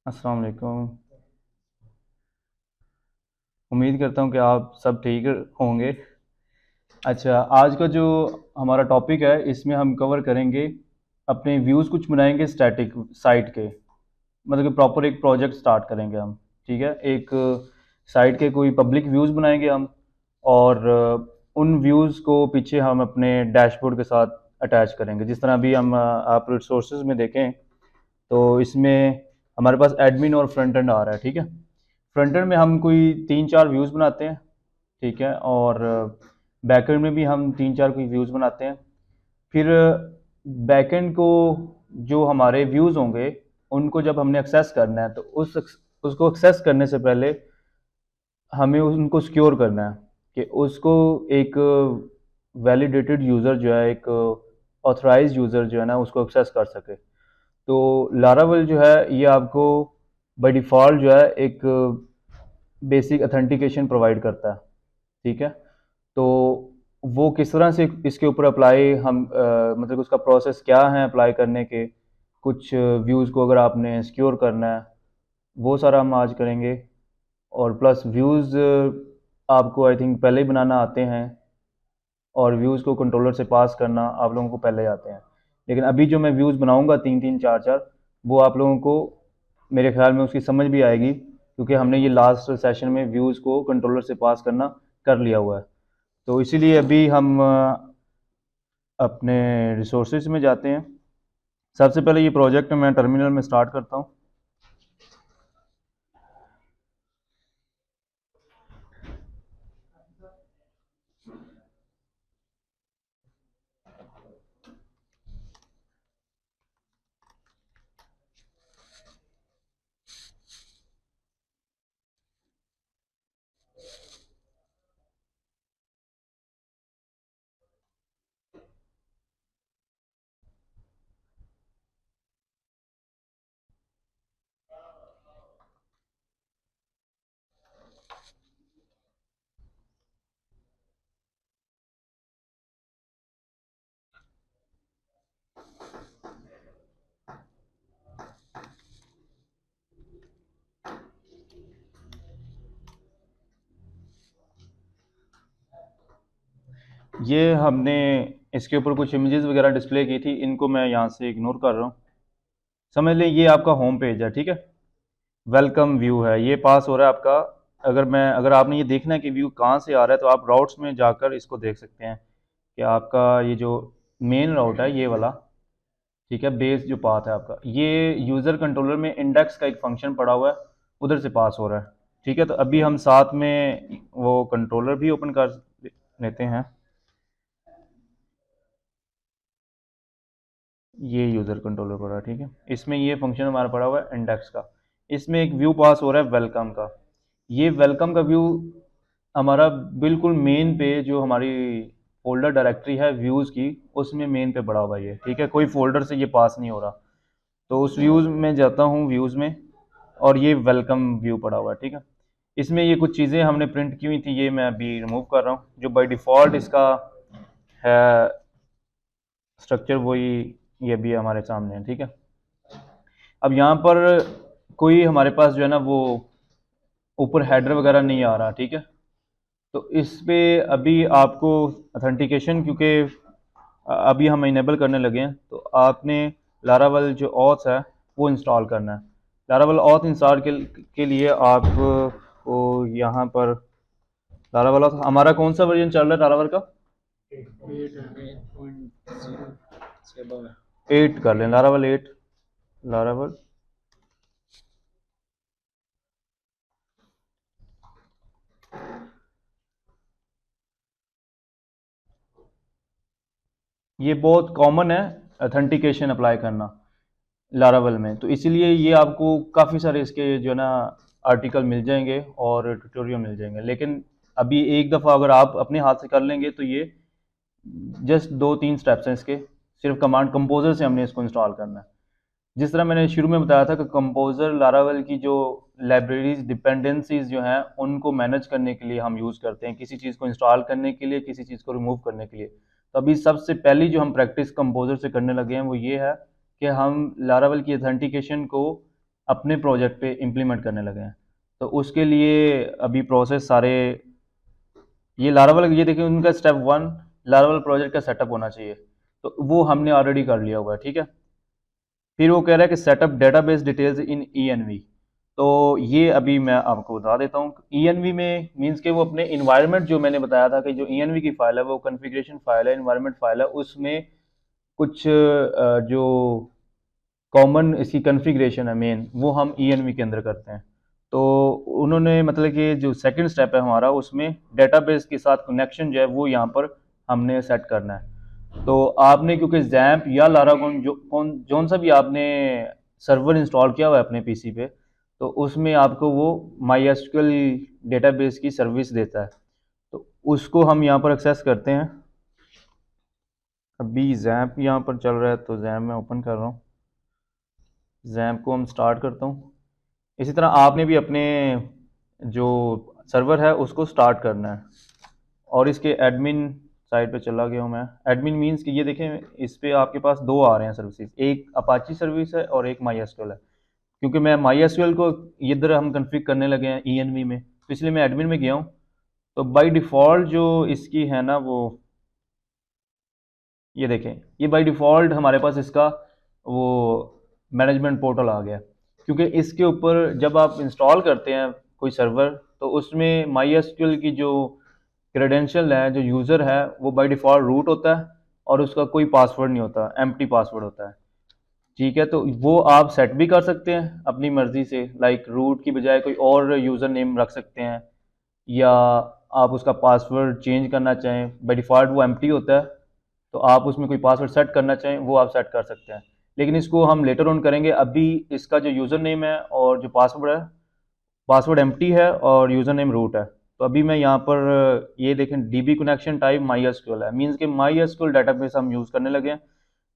अस्सलाम वालेकुम। उम्मीद करता हूँ कि आप सब ठीक होंगे। अच्छा, आज का जो हमारा टॉपिक है इसमें हम कवर करेंगे अपने व्यूज़ कुछ बनाएंगे स्टैटिक साइट के, मतलब कि प्रॉपर एक प्रोजेक्ट स्टार्ट करेंगे हम। ठीक है, एक साइट के कोई पब्लिक व्यूज़ बनाएंगे हम, और उन व्यूज़ को पीछे हम अपने डैशबोर्ड के साथ अटैच करेंगे। जिस तरह अभी हम आप रिसोर्सेज में देखें तो इसमें हमारे पास एडमिन और फ्रंट एंड आ रहा है। ठीक है, फ्रंट एंड में हम कोई 3-4 व्यूज़ बनाते हैं। ठीक है, और बैकएंड में भी हम 3-4 कोई व्यूज़ बनाते हैं। फिर बैकएंड को जो हमारे व्यूज़ होंगे उनको जब हमने एक्सेस करना है तो उसको एक्सेस करने से पहले हमें उनको सिक्योर करना है कि उसको एक वैलिडेटेड यूज़र जो है, एक ऑथराइज यूज़र जो है ना, उसको एक्सेस कर सके। तो लारावेल जो है ये आपको बाय डिफ़ॉल्ट जो है एक बेसिक अथेंटिकेशन प्रोवाइड करता है। ठीक है, तो वो किस तरह से इसके ऊपर अप्लाई हम मतलब उसका प्रोसेस क्या है अप्लाई करने के, कुछ व्यूज़ को अगर आपने सिक्योर करना है वो सारा हम आज करेंगे। और प्लस व्यूज़ आपको आई थिंक पहले ही बनाना आते हैं, और व्यूज़ को कंट्रोलर से पास करना आप लोगों को पहले आते हैं। लेकिन अभी जो मैं व्यूज़ बनाऊंगा 3-3 4-4, वो आप लोगों को मेरे ख्याल में उसकी समझ भी आएगी, क्योंकि हमने ये लास्ट सेशन में व्यूज़ को कंट्रोलर से पास करना कर लिया हुआ है। तो इसीलिए अभी हम अपने रिसोर्सेज में जाते हैं। सबसे पहले ये प्रोजेक्ट मैं टर्मिनल में स्टार्ट करता हूँ। ये हमने इसके ऊपर कुछ इमेजेस वगैरह डिस्प्ले की थी, इनको मैं यहाँ से इग्नोर कर रहा हूँ। समझ लें ये आपका होम पेज है। ठीक है, वेलकम व्यू है, ये पास हो रहा है आपका। अगर आपने ये देखना है कि व्यू कहाँ से आ रहा है तो आप राउट्स में जाकर इसको देख सकते हैं कि आपका ये जो मेन राउट है ये वाला, ठीक है, बेस जो पाथ है आपका, ये यूज़र कंट्रोलर में इंडेक्स का एक फंक्शन पड़ा हुआ है, उधर से पास हो रहा है। ठीक है, तो अभी हम साथ में वो कंट्रोलर भी ओपन कर लेते हैं। ये यूज़र कंट्रोलर पड़ा है। ठीक है, इसमें ये फंक्शन हमारा पड़ा हुआ है इंडेक्स का। इसमें एक व्यू पास हो रहा है वेलकम का। ये वेलकम का व्यू हमारा बिल्कुल मेन पे, जो हमारी फोल्डर डायरेक्टरी है व्यूज़ की, उसमें मेन पे पड़ा हुआ है ये। ठीक है, कोई फोल्डर से ये पास नहीं हो रहा। तो उस व्यूज़ में जाता हूँ, व्यूज़ में, और ये वेलकम व्यू पड़ा हुआ है। ठीक है, इसमें ये कुछ चीज़ें हमने प्रिंट की हुई थी, ये मैं अभी रिमूव कर रहा हूँ। जो बाय डिफ़ॉल्ट इसका है स्ट्रक्चर, वही ये भी हमारे सामने है। ठीक है, अब यहाँ पर कोई हमारे पास जो है ना वो ऊपर हेडर वगैरह नहीं आ रहा। ठीक है, तो इस पे अभी आपको अथेंटिकेशन, क्योंकि अभी हम इनेबल करने लगे हैं, तो आपने लारावल जो ऑथ है वो इंस्टॉल करना है। लारावल ऑथ इंस्टॉल के लिए आपको यहाँ पर लारावल ऑथ, हमारा कौन सा वर्जन चल रहा है लारावल का? 8 कर लें, लारावल 8। लारावल ये बहुत कॉमन है अथेंटिकेशन अप्लाई करना लारावल में, तो इसीलिए ये आपको काफ़ी सारे इसके जो है ना आर्टिकल मिल जाएंगे और ट्यूटोरियल मिल जाएंगे। लेकिन अभी एक दफ़ा अगर आप अपने हाथ से कर लेंगे तो ये जस्ट 2-3 स्टेप्स हैं इसके। सिर्फ कमांड कंपोजर से हमने इसको इंस्टॉल करना है। जिस तरह मैंने शुरू में बताया था कि कंपोजर लारावेल की जो लाइब्रेरीज डिपेंडेंसीज जो हैं उनको मैनेज करने के लिए हम यूज़ करते हैं, किसी चीज़ को इंस्टॉल करने के लिए, किसी चीज़ को रिमूव करने के लिए। तो अभी सबसे पहली जो हम प्रैक्टिस कंपोजर से करने लगे हैं वो ये है कि हम लारावेल की अथेंटिकेशन को अपने प्रोजेक्ट पे इम्प्लीमेंट करने लगे हैं। तो उसके लिए अभी प्रोसेस सारे, ये लारावल, ये देखिए उनका स्टेप वन लारावल प्रोजेक्ट का सेटअप होना चाहिए, तो वो हमने ऑलरेडी कर लिया हुआ है, ठीक है। फिर वो कह रहा है कि setup database details in env. तो ये अभी मैं आपको बता देता हूँ। ईएनवी में मींस के वो अपने इन्वायरमेंट, जो मैंने बताया था कि जो ईएनवी की फाइल है वो कॉन्फ़िगरेशन फाइल है, इन्वायरमेंट फाइल है, उसमें कुछ जो कॉमन इसकी कॉन्फ़िगरेशन है मेन, वो हम ईएनवी के अंदर करते हैं। तो उन्होंने मतलब कि जो सेकंड स्टेप है हमारा, उसमें डेटाबेस के साथ कनेक्शन जो है वो यहाँ पर हमने सेट करना है। तो आपने क्योंकि जैम्प या लारागोन जोन सा भी आपने सर्वर इंस्टॉल किया हुआ है अपने पीसी पे, तो उसमें आपको वो माई एसक्यूएल डेटाबेस की सर्विस देता है। तो उसको हम यहाँ पर एक्सेस करते हैं। अभी जैम्प यहाँ पर चल रहा है, तो जैम्प मैं ओपन कर रहा हूँ। जैम्प को हम स्टार्ट करता हूँ। इसी तरह आपने भी अपने जो सर्वर है उसको स्टार्ट करना है। और इसके एडमिन साइड पे चला गया हूँ मैं। एडमिन मींस कि ये देखें, इस पे आपके पास दो आ रहे हैं सर्विसेज, एक अपाची सर्विस है और एक माई एसक्यूएल है। क्योंकि मैं माई एसक्यूएल को इधर हम कन्फिग करने लगे हैं ईएनवी में, तो इसलिए मैं एडमिन में गया हूँ। तो बाय डिफ़ॉल्ट जो इसकी है ना, वो ये देखें, ये बाय डिफ़ॉल्ट हमारे पास इसका वो मैनेजमेंट पोर्टल आ गया। क्योंकि इसके ऊपर जब आप इंस्टॉल करते हैं कोई सर्वर, तो उसमें माई एसक्यूएल की जो क्रेडेंशियल है, जो यूज़र है, वो बाय डिफ़ॉल्ट रूट होता है और उसका कोई पासवर्ड नहीं होता, एम्प्टी पासवर्ड होता है। ठीक है, तो वो आप सेट भी कर सकते हैं अपनी मर्ज़ी से, लाइक रूट की बजाय कोई और यूज़र नेम रख सकते हैं, या आप उसका पासवर्ड चेंज करना चाहें, बाय डिफ़ॉल्ट वो एम्प्टी होता है, तो आप उसमें कोई पासवर्ड सेट करना चाहें वो आप सेट कर सकते हैं। लेकिन इसको हम लेटर ऑन करेंगे। अभी इसका जो यूज़र नेम है और जो पासवर्ड है, पासवर्ड एम्प्टी है और यूज़र नेम रूट है। तो अभी मैं यहाँ पर ये देखें, dB connection type my SQL है, मीन्स कि माई एसक्यूएल डाटाबेस हम यूज़ करने लगे हैं।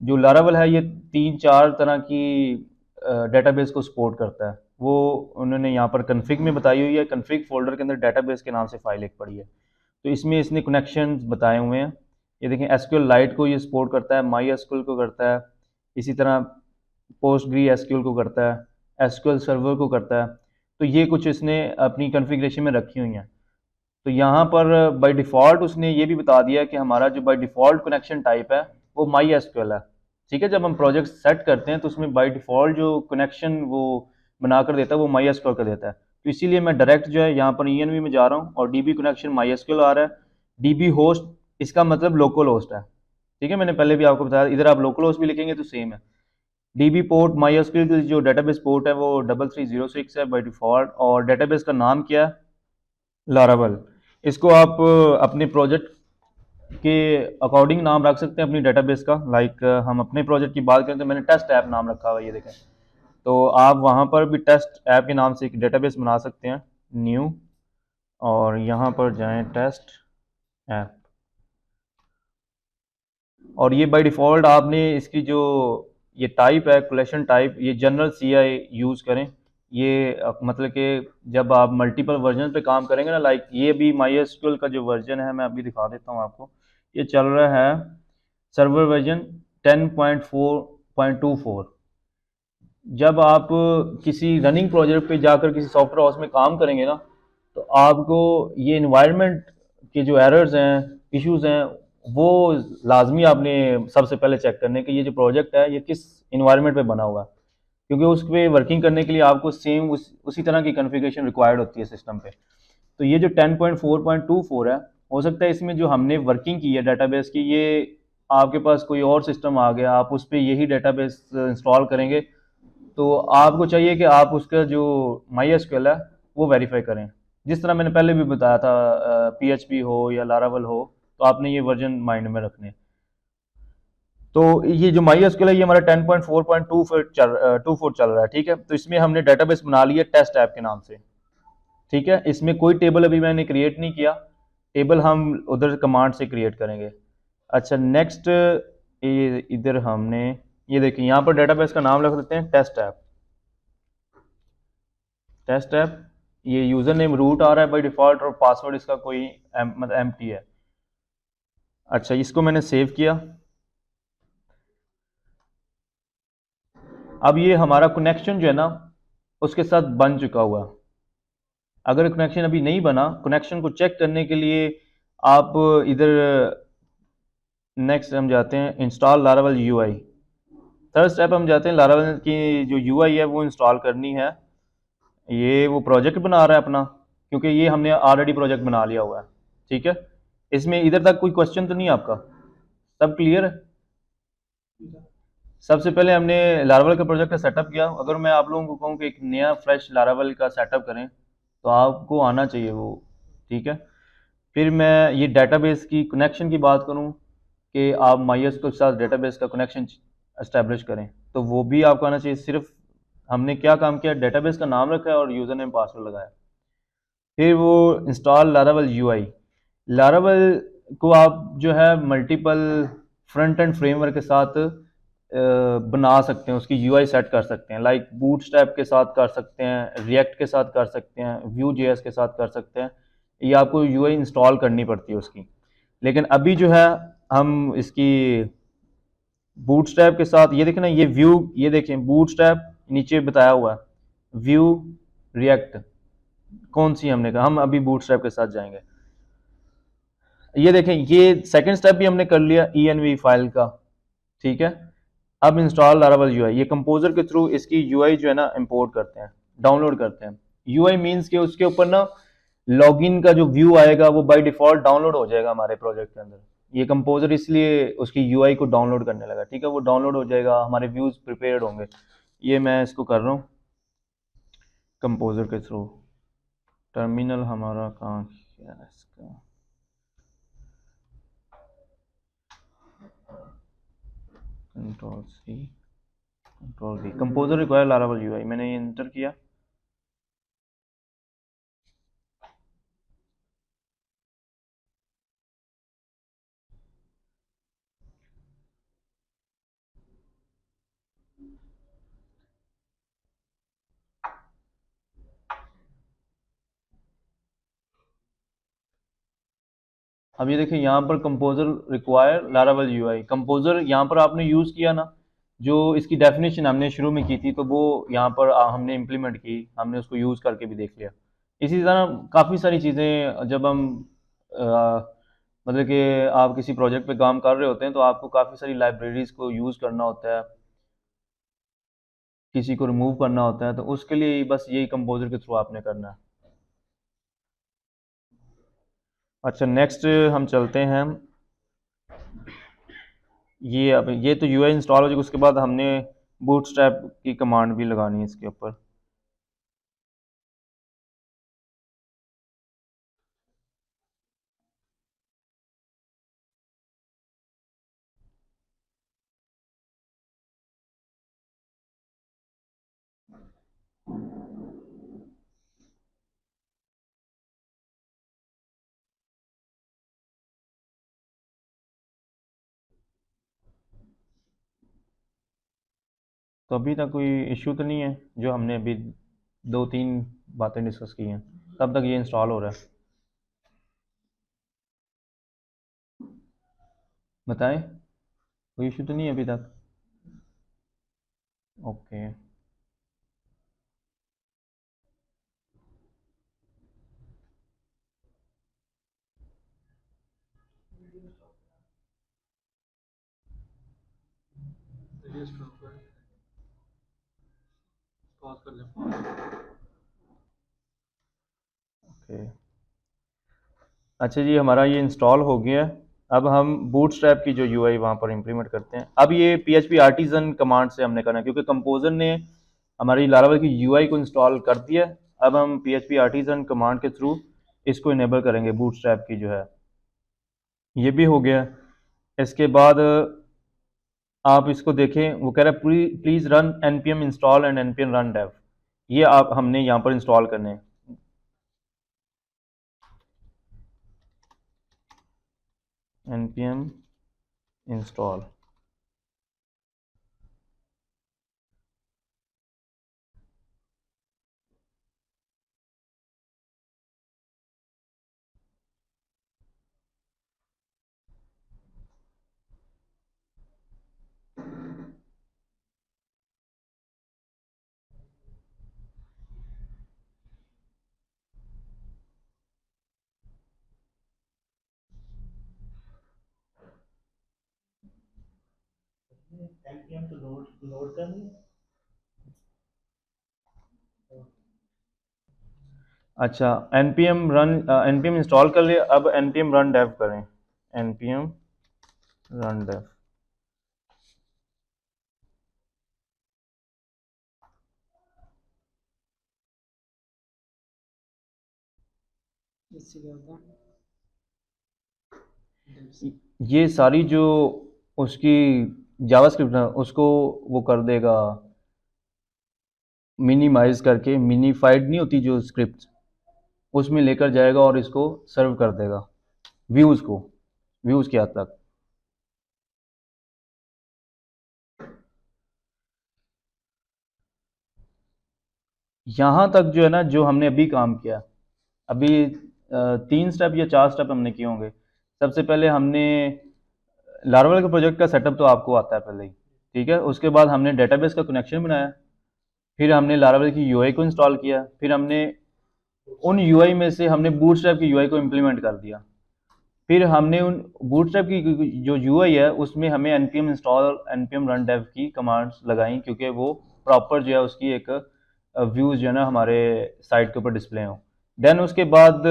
जो लारावल है ये 3-4 तरह की डेटाबेस को सपोर्ट करता है, वो उन्होंने यहाँ पर कन्फिग में बताई हुई है। कन्फिग फोल्डर के अंदर डेटाबेस के नाम से फाइल एक पड़ी है, तो इसमें इसने कनेक्शन बताए हुए हैं। ये देखें, एसक्यूएल लाइट को ये सपोर्ट करता है, माई एसक्यूएल को करता है, इसी तरह पोस्टग्री एसक्यूएल को करता है, एसक्यूएल सर्वर को करता है। तो ये कुछ इसने अपनी कॉन्फ़िगरेशन में रखी हुई हैं। तो यहाँ पर बाय डिफ़ॉल्ट उसने ये भी बता दिया कि हमारा जो बाय डिफ़ॉल्ट कनेक्शन टाइप है वो माई एसक्यूएल है। ठीक है, जब हम प्रोजेक्ट सेट करते हैं तो उसमें बाय डिफ़ॉल्ट जो कनेक्शन वो बनाकर देता है वो माई एसक्यूएल का देता है। तो इसीलिए मैं डायरेक्ट जो है यहाँ पर ईएनवी में जा रहा हूँ और डीबी कनेक्शन माई एसक्यूएल आ रहा है। डीबी होस्ट, इसका मतलब लोकल होस्ट है। ठीक है, मैंने पहले भी आपको बताया, इधर आप लोकल होस्ट भी लिखेंगे तो सेम है। डीबी पोर्ट माई एसक्यूएल की जो डेटाबेस पोर्ट है वो 3306 है बाय डिफ़ॉल्ट, और डेटाबेस का नाम क्या है, लारावल। इसको आप अपने प्रोजेक्ट के अकॉर्डिंग नाम रख सकते हैं अपनी डेटाबेस का। लाइक हम अपने प्रोजेक्ट की बात करें तो मैंने टेस्ट ऐप नाम रखा हुआ है, ये देखें। तो आप वहाँ पर भी टेस्ट ऐप के नाम से एक डेटाबेस बना सकते हैं, न्यू, और यहाँ पर जाएं टेस्ट ऐप। और ये बाय डिफ़ॉल्ट आपने इसकी जो ये टाइप है, कलेक्शन टाइप, ये जनरल सीआई यूज़ करें। ये मतलब कि जब आप मल्टीपल वर्जन पे काम करेंगे ना, लाइक ये भी माई एसक्यूएल का जो वर्जन है, मैं अभी दिखा देता हूँ आपको। ये चल रहा है सर्वर वर्जन 10.4.24। जब आप किसी रनिंग प्रोजेक्ट पे जाकर किसी सॉफ्टवेयर हाउस में काम करेंगे ना, तो आपको ये इन्वायरमेंट के जो एरर्स हैं, इश्यूज हैं, वो लाजमी आपने सबसे पहले चेक करने कि ये जो प्रोजेक्ट है ये किस इन्वायरमेंट पे बना हुआ है। क्योंकि उस पर वर्किंग करने के लिए आपको सेम उसी तरह की कॉन्फ़िगरेशन रिक्वायर्ड होती है सिस्टम पे। तो ये जो 10.4.24 है, हो सकता है इसमें जो हमने वर्किंग की है डेटाबेस की, ये आपके पास कोई और सिस्टम आ गया, आप उस पर यही डेटाबेस इंस्टॉल करेंगे, तो आपको चाहिए कि आप उसका जो माई एसक्यूएल है वो वेरीफाई करें। जिस तरह मैंने पहले भी बताया था, पीएचपी हो या लारावल हो, तो आपने ये वर्जन माइंड में रखने। तो ये जो माई एसक्यूएल है ये हमारा 10.4.24 चल रहा है। ठीक है, तो इसमें हमने डेटाबेस बना लिया टेस्ट ऐप के नाम से। ठीक है, इसमें कोई टेबल अभी मैंने क्रिएट नहीं किया, टेबल हम उधर कमांड से क्रिएट करेंगे। अच्छा, नेक्स्ट ये इधर हमने, ये देखिए यहाँ पर डेटाबेस का नाम रख देते हैं टेस्ट ऐप। टेस्ट ऐप, ये यूज़र नेम रूट आ रहा है बाय डिफ़ॉल्ट और पासवर्ड इसका कोई मतलब एम्प्टी है। अच्छा, इसको मैंने सेव किया। अब ये हमारा कनेक्शन जो है ना, उसके साथ बन चुका हुआ। अगर कनेक्शन अभी नहीं बना, कनेक्शन को चेक करने के लिए आप इधर नेक्स्ट हम जाते हैं install Laravel UI. Third step हम जाते हैं, लारावल की जो यूआई है वो इंस्टॉल करनी है। ये वो प्रोजेक्ट बना रहा है अपना, क्योंकि ये हमने ऑलरेडी प्रोजेक्ट बना लिया हुआ है। ठीक है, इसमें इधर तक कोई क्वेश्चन तो नहीं आपका? सब क्लियर है? सबसे पहले हमने लारावल का प्रोजेक्ट का सेटअप किया। अगर मैं आप लोगों को कहूँ कि एक नया फ्रेश लारावल का सेटअप करें तो आपको आना चाहिए वो। ठीक है, फिर मैं ये डेटाबेस की कनेक्शन की बात करूँ कि आप MySQL के साथ डेटाबेस का कनेक्शन एस्टेब्लिश करें, तो वो भी आपको आना चाहिए। सिर्फ हमने क्या काम किया, डेटाबेस का नाम रखा है और यूज़र नेम पासवर्ड लगाया। फिर वो इंस्टॉल लारावल यूआई। लारावल को आप जो है मल्टीपल फ्रंट एंड फ्रेमवर्क के साथ बना सकते हैं, उसकी यूआई सेट कर सकते हैं। लाइक बूटस्ट्रैप के साथ कर सकते हैं, रिएक्ट के साथ कर सकते हैं, व्यू जेएस के साथ कर सकते हैं। ये आपको यूआई इंस्टॉल करनी पड़ती है उसकी। लेकिन अभी जो है हम इसकी बूटस्ट्रैप के साथ, ये देखें ना, ये व्यू, ये देखें बूटस्ट्रैप नीचे बताया हुआ है, व्यू, रिएक्ट, कौन सी हमने कहा, हम अभी बूटस्ट्रैप के साथ जाएंगे। ये देखें, ये सेकंड स्टेप भी हमने कर लिया env फाइल का। ठीक है, अब इंस्टॉल लारावल यूआई। ये कंपोजर के थ्रू इसकी यूआई जो है ना इंपोर्ट करते हैं, डाउनलोड करते हैं। यूआई मींस कि उसके ऊपर ना लॉगिन का जो व्यू आएगा वो बाय डिफॉल्ट डाउनलोड हो जाएगा हमारे प्रोजेक्ट के अंदर। ये कंपोजर इसलिए उसकी यूआई को डाउनलोड करने लगा। ठीक है, वो डाउनलोड हो जाएगा, हमारे व्यूज प्रिपेयर्ड होंगे। ये मैं इसको कर रहा हूँ कंपोजर के थ्रू। टर्मिनल हमारा कहाँ है इसका? Control C, control V, composer require Laravel UI, मैंने ये इंटर किया। अब ये देखिए यहाँ पर composer require Laravel UI, composer यहाँ पर आपने यूज़ किया ना, जो इसकी डेफिनेशन हमने शुरू में की थी, तो वो यहाँ पर हमने इम्प्लीमेंट की, हमने उसको यूज़ करके भी देख लिया। इसी तरह काफ़ी सारी चीज़ें जब हम अ, मतलब कि आप किसी प्रोजेक्ट पे काम कर रहे होते हैं तो आपको काफ़ी सारी लाइब्रेरीज़ को यूज़ करना होता है, किसी को रिमूव करना होता है, तो उसके लिए बस यही कंपोजर के थ्रू आपने करना है। अच्छा, नेक्स्ट हम चलते हैं। ये अब ये तो यूआई इंस्टॉल हो जाएगा, उसके बाद हमने बूटस्ट्रैप की कमांड भी लगानी है इसके ऊपर। तो अभी तक कोई इश्यू तो नहीं है, जो हमने अभी दो तीन बातें डिस्कस की हैं तब तक ये इंस्टॉल हो रहा है? बताएं, कोई इश्यू तो नहीं है अभी तक? ओके। ओके, अच्छा जी, हमारा ये इंस्टॉल हो गया है। अब हम बूटस्ट्रैप की जो यूआई वहाँ पर इम्प्लीमेंट करते हैं। अब ये PHP आर्टिजन कमांड से हमने करना है, क्योंकि कंपोजर ने हमारी लारावल की यूआई को इंस्टॉल कर दिया है। अब हम PHP आर्टिजन कमांड के थ्रू इसको इनेबल करेंगे, बूटस्ट्रैप की जो है। ये भी हो गया। इसके बाद आप इसको देखें, वो कह रहा है please run npm install and npm run dev. ये आप हमने यहाँ पर इंस्टॉल करने हैं। npm इंस्टॉल, npm तो लोड कर नहीं। अच्छा, npm इंस्टॉल कर लिया, अब npm रन डेव करें। npm run dev. इससे क्या होता ये सारी जो उसकी जावास्क्रिप्ट है उसको वो कर देगा, मिनिमाइज करके, मिनीफाइड नहीं होती जो स्क्रिप्ट, उसमें लेकर जाएगा और इसको सर्व कर देगा व्यूज़ को, व्यूज़ के हद तक। यहाँ तक जो है ना, जो हमने अभी काम किया, अभी 3 स्टेप या 4 स्टेप हमने किए होंगे। सबसे पहले हमने लारावेल के प्रोजेक्ट का सेटअप तो आपको आता है पहले ही, ठीक है। उसके बाद हमने डेटाबेस का कनेक्शन बनाया, फिर हमने लारावेल की यूआई को इंस्टॉल किया, फिर हमने उन यूआई में से हमने बूटस्ट्रैप की यूआई को इम्प्लीमेंट कर दिया। फिर हमने उन बूटस्ट्रैप की जो यूआई है उसमें हमें npm install npm run dev की कमांड्स लगाई, क्योंकि वो प्रॉपर जो है उसकी एक व्यूज़ जो है ना हमारे साइट के ऊपर डिस्प्ले हो। देन उसके बाद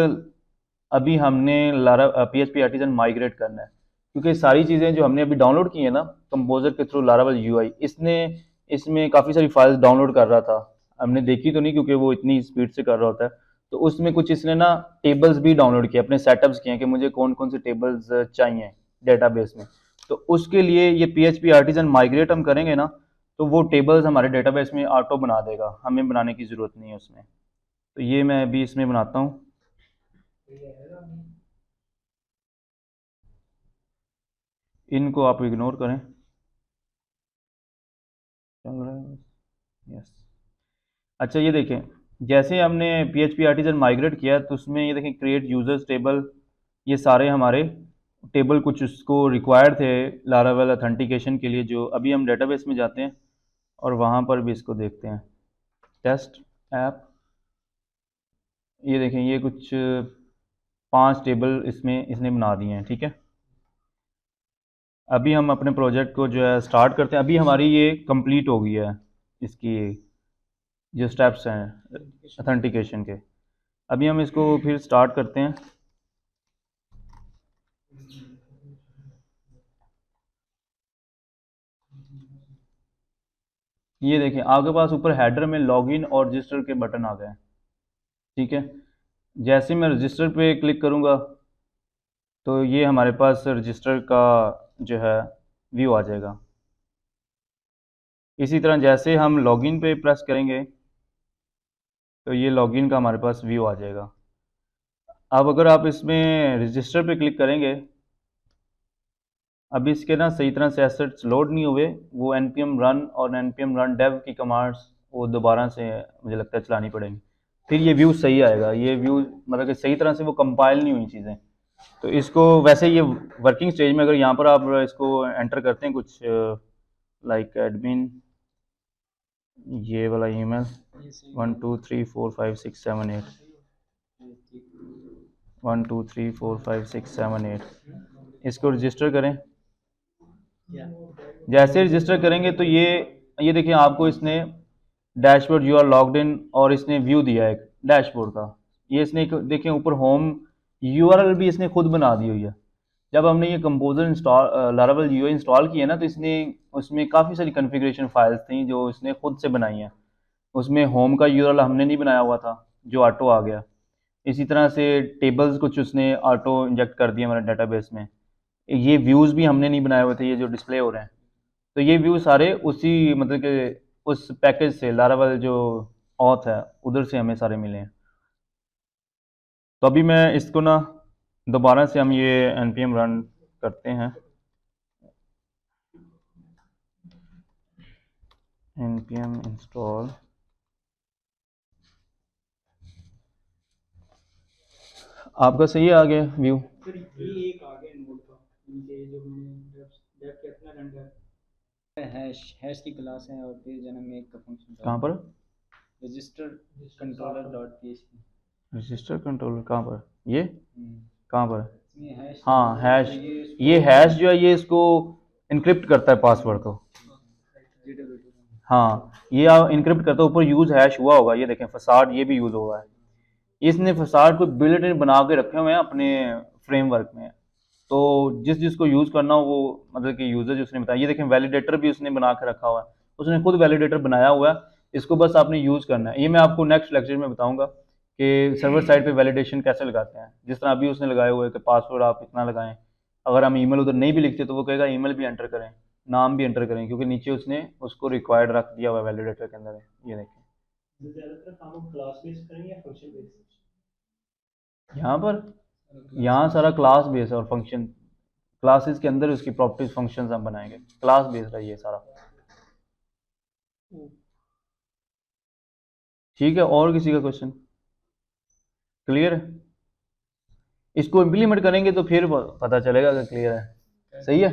अभी हमने लारा PHP आर्टिजन माइग्रेट करना है, क्योंकि सारी चीज़ें जो हमने अभी डाउनलोड की है ना कंपोजर के थ्रू लारावेल यूआई, इसने इसमें काफ़ी सारी फाइल्स डाउनलोड कर रहा था, हमने देखी तो नहीं क्योंकि वो इतनी स्पीड से कर रहा होता है। तो उसमें कुछ इसने ना टेबल्स भी डाउनलोड किए, अपने सेटअप्स किए हैं कि मुझे कौन कौन से टेबल्स चाहिए डेटाबेस में। तो उसके लिए ये PHP आर्टिजन माइग्रेट हम करेंगे ना, तो वो टेबल्स हमारे डेटाबेस में ऑटो बना देगा, हमें बनाने की ज़रूरत नहीं है उसमें। तो ये मैं अभी इसमें बनाता हूँ। इनको आप इग्नोर करें, चल रहा है, यस। अच्छा, ये देखें, जैसे हमने PHP आर्टिजन माइग्रेट किया तो उसमें ये देखें क्रिएट यूजर्स टेबल, ये सारे हमारे टेबल कुछ उसको रिक्वायर्ड थे लारावेल ऑथेंटिकेशन के लिए, जो अभी हम डेटाबेस में जाते हैं और वहाँ पर भी इसको देखते हैं। टेस्ट ऐप, ये देखें, ये कुछ 5 टेबल इसमें इसने बना दिए हैं, ठीक है। अभी हम अपने प्रोजेक्ट को जो है स्टार्ट करते हैं। अभी हमारी ये कंप्लीट हो गई है, इसकी जो स्टेप्स हैं ऑथेंटिकेशन के। अभी हम इसको फिर स्टार्ट करते हैं। ये देखें आपके पास ऊपर हेडर में लॉगिन और रजिस्टर के बटन आ गए हैं, ठीक है। जैसे मैं रजिस्टर पे क्लिक करूँगा तो ये हमारे पास रजिस्टर का जो है व्यू आ जाएगा। इसी तरह जैसे हम लॉगिन पे प्रेस करेंगे तो ये लॉगिन का हमारे पास व्यू आ जाएगा। अब अगर आप इसमें रजिस्टर पे क्लिक करेंगे, अभी इसके ना सही तरह से एसेट्स लोड नहीं हुए, वो npm रन और npm रन डेव की कमांड्स वो दोबारा से मुझे लगता है चलानी पड़ेंगी, फिर ये व्यू सही आएगा। ये व्यू मतलब कि सही तरह से वो कंपाइल नहीं हुई चीज़ें। तो इसको वैसे ये वर्किंग स्टेज में, अगर यहाँ पर आप इसको एंटर करते हैं कुछ लाइक एडमिन, ये वाला ईमेल 1 2 3 4 5 6 7 8 1 2 3 4 5 6 7 8, इसको रजिस्टर करें। जैसे रजिस्टर करेंगे तो ये देखिए आपको इसने dashboard you are logged in और इसने व्यू दिया है एक डैशबोर्ड का। ये इसने देखें ऊपर होम यूआरएल भी इसने खुद बना दी हुई है। जब हमने ये composer install Laravel UI install किया ना, तो इसने उसमें काफ़ी सारी कॉन्फ़िगरेशन फाइल्स थी जो इसने खुद से बनाई हैं। उसमें होम का यूआरएल हमने नहीं बनाया हुआ था जो ऑटो आ गया। इसी तरह से टेबल्स कुछ उसने ऑटो इंजेक्ट कर दिए हमारे डेटाबेस में। ये व्यूज़ भी हमने नहीं बनाए हुए थे, ये जो डिस्प्ले हो रहे हैं। तो ये व्यू सारे उसी मतलब कि उस पैकेज से लारावेल जो ऑथ है उधर से हमें सारे मिले हैं। तो अभी मैं इसको ना दोबारा से हम ये npm रन करते हैं। npm इंस्टॉल, आपका सही आ गया व्यू। फिर ये एक आ गया नोड का, इनके जो मैंने डेव कितना रन कर हैश की क्लास है और फिर जन्म में एक का फंक्शन कहाँ पर register controller dot PHP. Register controller कहाँ पर, ये कहाँ पर? इसमें हैश, हाँ हैश, तो ये हैश जो है ये इसको इनक्रिप्ट करता है पासवर्ड को। हाँ, ये आप इनक्रिप्ट करते हो, ऊपर यूज हैश हुआ होगा, ये देखें फसाड, ये भी यूज हुआ है। इसने फसाड को बिल्ट इन बना के रखे हुए हैं अपने फ्रेमवर्क में। तो जिस जिसको यूज करना हो वो, मतलब कि यूजर जिसने बताया, ये देखें वैलिडेटर भी उसने बना के रखा हुआ है, उसने खुद वैलिडेटर बनाया हुआ है, इसको बस आपने यूज करना है। ये मैं आपको नेक्स्ट लेक्चर में बताऊंगा कि सर्वर साइड पे वैलिडेशन कैसे लगाते हैं। जिस तरह अभी उसने लगाए हुए कि पासवर्ड आप इतना लगाएं, अगर हम ईमेल उधर नहीं भी लिखते तो वो कहेगा ईमेल भी एंटर करें, नाम भी एंटर करें, क्योंकि नीचे उसने उसको रिक्वायर्ड रख दिया हुआ है वैलिडेटर के अंदर। ये देखें ज्यादातर काम हम क्लास बेस्ड करेंगे या फंक्शन बेस्ड? यहाँ पर, यहाँ सारा क्लास बेस है और फंक्शन, क्लासेस के अंदर उसकी प्रॉपर्टीज फंक्शंस हम बनाएंगे, क्लास बेस्ड है ये सारा। ठीक है, और किसी का क्वेश्चन क्लियर है? इसको इम्प्लीमेंट करेंगे तो फिर पता चलेगा कि क्लियर है। सही है,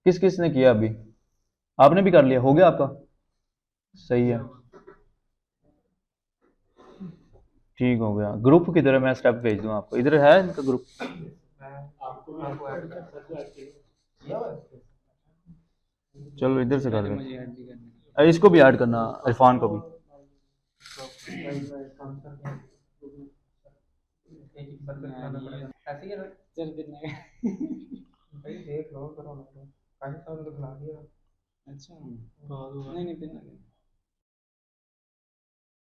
किस किस ने किया अभी? आपने भी कर लिया, हो गया आपका? सही है, ठीक हो गया। ग्रुप किधर है? मैं स्टेप भेज दूँ आपको, इधर है इनका ग्रुप। आपको भी आपको ऐड कर सकते हैं। चलो इधर से कर पहले दे, मुझे ऐड भी करना है। अरे इसको भी ऐड करना, इरफान को भी। ऐसे ही है, चल कितना है? भाई देख लो करो ना तो काहे साल तो खिला दिया अच्छा नहीं नहीं, बिना